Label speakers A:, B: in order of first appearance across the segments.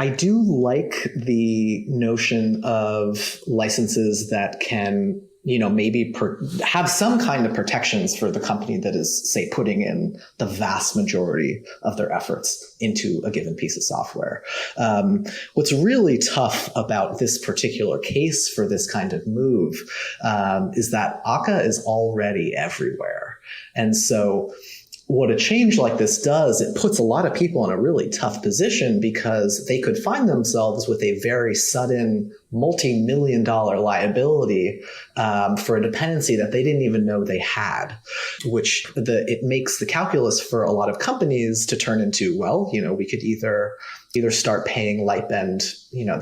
A: I do like the notion of licenses that can, maybe have some kind of protections for the company that is, say, putting in the vast majority of their efforts into a given piece of software. What's really tough about this particular case for this kind of move is that Akka is already everywhere. And so what a change like this does, it puts a lot of people in a really tough position because they could find themselves with a very sudden multi-million-dollar liability for a dependency that they didn't even know they had, which it makes the calculus for a lot of companies to turn into, well, we could either start paying Lightbend,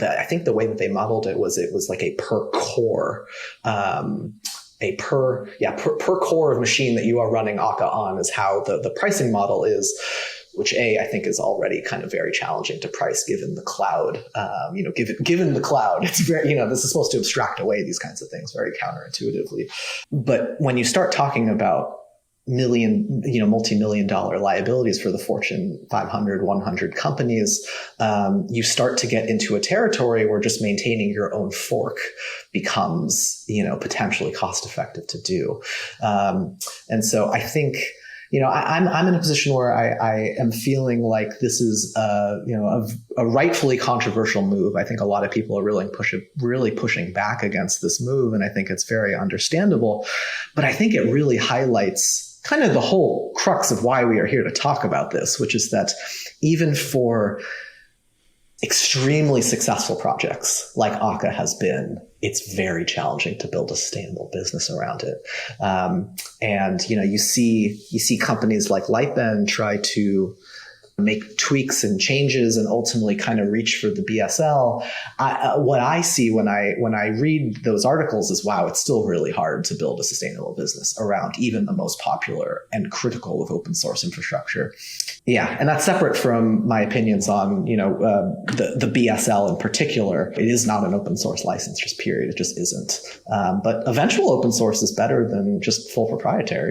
A: I think the way that they modeled it was like a per core per core of machine that you are running Akka on is how the pricing model is, which I think is already kind of very challenging to price given the cloud. Given the cloud, it's very, this is supposed to abstract away these kinds of things very counterintuitively. But when you start talking about multi-million-dollar liabilities for the Fortune 500, 100 companies, you start to get into a territory where just maintaining your own fork becomes, potentially cost-effective to do. And so I think, I'm in a position where I am feeling like this is, a rightfully controversial move. I think a lot of people are really pushing back against this move, and I think it's very understandable. But I think it really highlights kind of the whole crux of why we are here to talk about this, which is that even for extremely successful projects like Akka has been, it's very challenging to build a sustainable business around it. And you see companies like Lightbend try to make tweaks and changes and ultimately kind of reach for the BSL. What I see when I read those articles is, wow, it's still really hard to build a sustainable business around even the most popular and critical of open source infrastructure. Yeah, and that's separate from my opinions on the BSL in particular. It is not an open source license, just period. It just isn't. But eventual open source is better than just full proprietary.